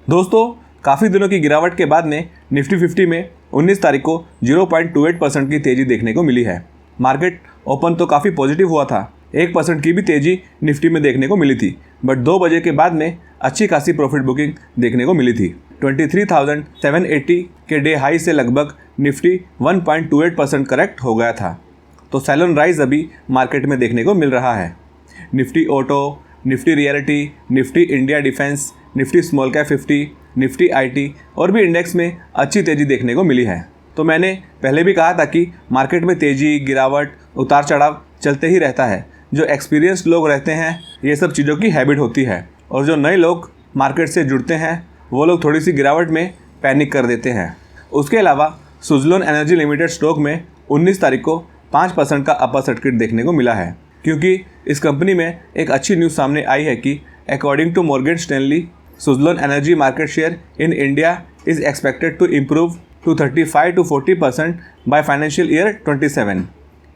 दोस्तों, काफ़ी दिनों की गिरावट के बाद में निफ्टी 50 में 19 तारीख को 0.28% की तेज़ी देखने को मिली है। मार्केट ओपन तो काफ़ी पॉजिटिव हुआ था, 1% की भी तेज़ी निफ्टी में देखने को मिली थी, बट 2 बजे के बाद में अच्छी खासी प्रॉफिट बुकिंग देखने को मिली थी। 23,780 के डे हाई से लगभग निफ्टी 1.28% करेक्ट हो गया था। तो सैलन राइज अभी मार्केट में देखने को मिल रहा है। Nifty auto, Nifty reality, Nifty India defence, Nifty small cap 50, Nifty IT और भी इंडेक्स में अच्छी तेज़ी देखने को मिली है। तो मैंने पहले भी कहा था कि मार्केट में तेज़ी, गिरावट, उतार चढ़ाव चलते ही रहता है। जो एक्सपीरियंस्ड लोग रहते हैं, ये सब चीज़ों की हैबिट होती है, और जो नए लोग मार्केट से जुड़ते हैं वो लोग थोड़ी सी गिरावट में पैनिक कर देते हैं। उसके अलावा सुज़लोन एनर्जी लिमिटेड स्टॉक में 19 तारीख को 5% का अपर सर्किट देखने को मिला है, क्योंकि इस कंपनी में एक अच्छी न्यूज़ सामने आई है कि according to Morgan Stanley, Suzlon energy market share in India is expected to improve to 35 to 40% by financial year 27।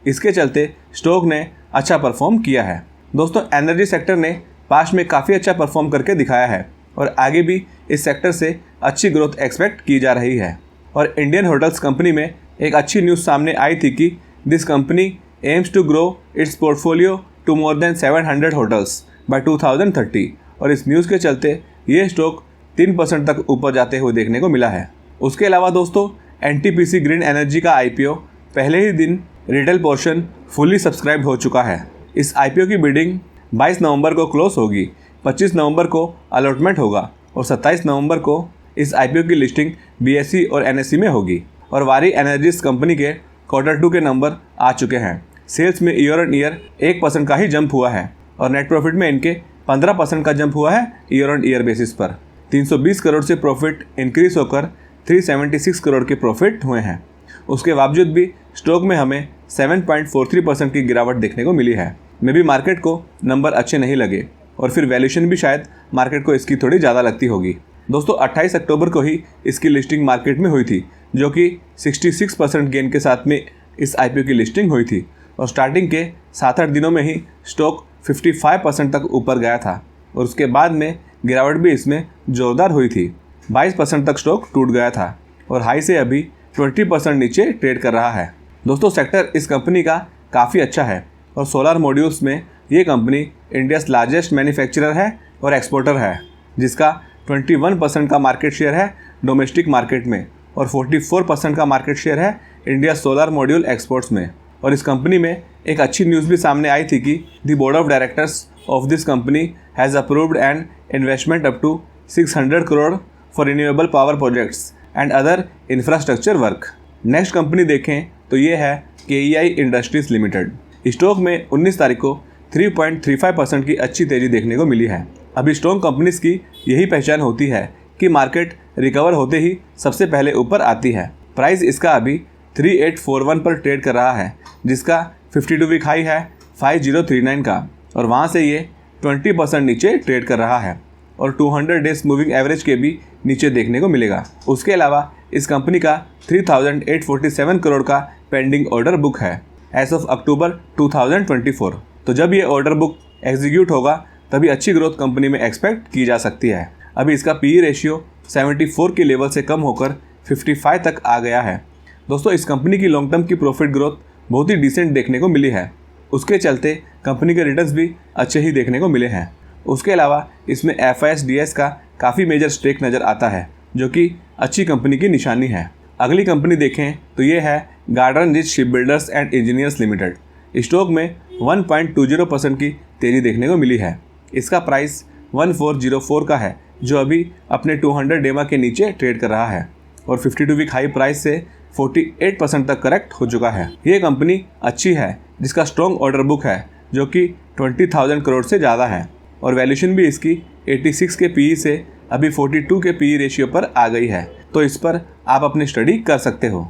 इसके चलते स्टॉक ने अच्छा परफॉर्म किया है। दोस्तों, एनर्जी सेक्टर ने पास्ट में काफ़ी अच्छा परफॉर्म करके दिखाया है और आगे भी इस सेक्टर से अच्छी ग्रोथ एक्सपेक्ट की जा रही है। और इंडियन होटल्स कंपनी में एक अच्छी न्यूज़ सामने आई थी कि this company aims to grow its portfolio to more than 700 hotels by 2030, और इस न्यूज़ के चलते ये स्टॉक 3% तक ऊपर जाते हुए देखने को मिला है। उसके अलावा दोस्तों, एनटीपीसी ग्रीन एनर्जी का आईपीओ पहले ही दिन रिटेल पोर्शन फुली सब्सक्राइब हो चुका है। इस आईपीओ की बिडिंग 22 नवंबर को क्लोज होगी, 25 नवंबर को अलॉटमेंट होगा और 27 नवंबर को इस आईपीओ की लिस्टिंग बीएसई और एनएसई में होगी। और वारी एनर्जीज कंपनी के Q2 के नंबर आ चुके हैं। सेल्स में ईयर ऑन ईयर 1% का ही जंप हुआ है और नेट प्रॉफिट में इनके 15% का जंप हुआ है ईयर ऑन ईयर बेसिस पर। 320 करोड़ से प्रॉफिट इंक्रीज होकर 376 करोड़ के प्रॉफिट हुए हैं। उसके बावजूद भी स्टॉक में हमें 7.43% की गिरावट देखने को मिली है। मे भी मार्केट को नंबर अच्छे नहीं लगे और फिर वैल्यूएशन भी शायद मार्केट को इसकी थोड़ी ज़्यादा लगती होगी। दोस्तों, 28 अक्टूबर को ही इसकी लिस्टिंग मार्केट में हुई थी, जो कि 66% गेन के साथ में इस आईपीओ की लिस्टिंग हुई थी और स्टार्टिंग के 7-8 दिनों में ही स्टॉक 55% तक ऊपर गया था और उसके बाद में गिरावट भी इसमें ज़ोरदार हुई थी। 22% तक स्टॉक टूट गया था और हाई से अभी 20% नीचे ट्रेड कर रहा है। दोस्तों, सेक्टर इस कंपनी का काफ़ी अच्छा है और सोलर मॉड्यूल्स में ये कंपनी इंडियाज़ लार्जेस्ट मैन्युफैक्चरर है और एक्सपोर्टर है, जिसका 21% का मार्केट शेयर है डोमेस्टिक मार्केट में और 44% का मार्केट शेयर है इंडिया सोलर मॉड्यूल एक्सपोर्ट्स में। और इस कंपनी में एक अच्छी न्यूज़ भी सामने आई थी कि the board of directors of this company has approved an investment up to 600 crore for renewable power projects and other infrastructure work. Next company देखें तो ये है KEI इंडस्ट्रीज लिमिटेड। स्टॉक में 19 तारीख को 3.35% की अच्छी तेज़ी देखने को मिली है। अभी स्ट्रॉन्ग कंपनीज की यही पहचान होती है कि मार्केट रिकवर होते ही सबसे पहले ऊपर आती है। प्राइस इसका अभी 3841 पर ट्रेड कर रहा है, जिसका 52 वीक हाई है 5039 का, और वहाँ से ये 20% नीचे ट्रेड कर रहा है और 200 डेज मूविंग एवरेज के भी नीचे देखने को मिलेगा। उसके अलावा इस कंपनी का 3847 करोड़ का पेंडिंग ऑर्डर बुक है एज ऑफ अक्टूबर 2024। तो जब ये ऑर्डर बुक एग्जीक्यूट होगा तभी अच्छी ग्रोथ कंपनी में एक्सपेक्ट की जा सकती है। अभी इसका PE रेशियो 74 के लेवल से कम होकर 55 तक आ गया है। दोस्तों, इस कंपनी की लॉन्ग टर्म की प्रॉफिट ग्रोथ बहुत ही डिसेंट देखने को मिली है। उसके चलते कंपनी के रिटर्न्स भी अच्छे ही देखने को मिले हैं। उसके अलावा इसमें FISDS का काफ़ी मेजर स्टेक नज़र आता है, जो कि अच्छी कंपनी की निशानी है। अगली कंपनी देखें तो ये है garden rich shipbuilders and engineers limited. Stock में 1.20% की तेज़ी देखने को मिली है। इसका प्राइस 1404 का है, जो अभी अपने 200 डेमा के नीचे ट्रेड कर रहा है और 52 वीक हाई प्राइस से 48% तक करेक्ट हो चुका है। ये कंपनी अच्छी है, जिसका स्ट्रॉन्ग ऑर्डर बुक है, जो कि 20,000 करोड़ से ज़्यादा है और वैल्यूएशन भी इसकी 86 के PE से अभी 42 के PE रेशियो पर आ गई है। तो इस पर आप अपनी स्टडी कर सकते हो।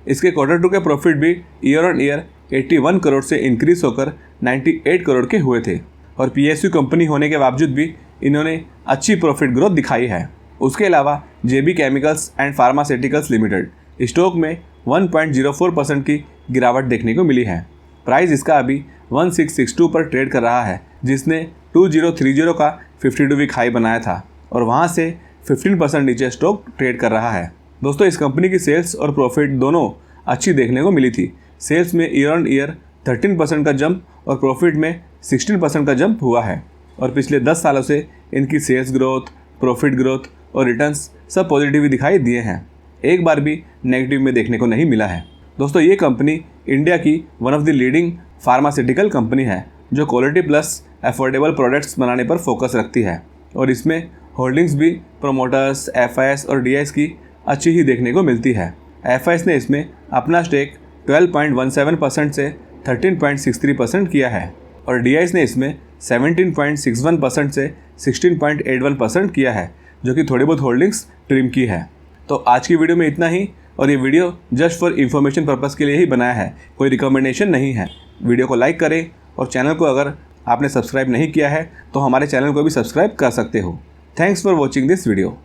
इसके Q2 के प्रॉफिट भी ईयर ऑन ईयर 81 करोड़ से इंक्रीज होकर 98 करोड़ के हुए थे और PSU कंपनी होने के बावजूद भी इन्होंने अच्छी प्रॉफिट ग्रोथ दिखाई है। उसके अलावा JB chemicals and pharmaceuticals limited stock में 1.04% की गिरावट देखने को मिली है। प्राइस इसका अभी 1662 पर ट्रेड कर रहा है, जिसने 2030 का 52 वीक हाई बनाया था और वहां से 15% नीचे स्टॉक ट्रेड कर रहा है। दोस्तों, इस कंपनी की सेल्स और प्रॉफिट दोनों अच्छी देखने को मिली थी। सेल्स में ईयर ऑन ईयर 13% का जंप और प्रॉफिट में 16% का जंप हुआ है और पिछले 10 सालों से इनकी सेल्स ग्रोथ, प्रॉफिट ग्रोथ और रिटर्न्स सब पॉजिटिव ही दिखाई दिए हैं, एक बार भी नेगेटिव में देखने को नहीं मिला है। दोस्तों, ये कंपनी इंडिया की one of the leading pharmaceutical company है जो क्वालिटी प्लस अफोर्डेबल प्रोडक्ट्स बनाने पर फोकस रखती है और इसमें होल्डिंग्स भी प्रोमोटर्स, एफआईएस और डीआईएस की अच्छी ही देखने को मिलती है। एफआईएस ने इसमें अपना स्टेक 12.17% से 13.63% किया है और डीआईएस ने इसमें 17.61% से 16.81% किया है, जो कि थोड़ी बहुत होल्डिंग्स ट्रिम की है। तो आज की वीडियो में इतना ही और ये video just for information purpose के लिए ही बनाया है, कोई रिकमेंडेशन नहीं है। वीडियो को लाइक करें और चैनल को अगर आपने सब्सक्राइब नहीं किया है तो हमारे चैनल को भी सब्सक्राइब कर सकते हो। Thanks for watching this video.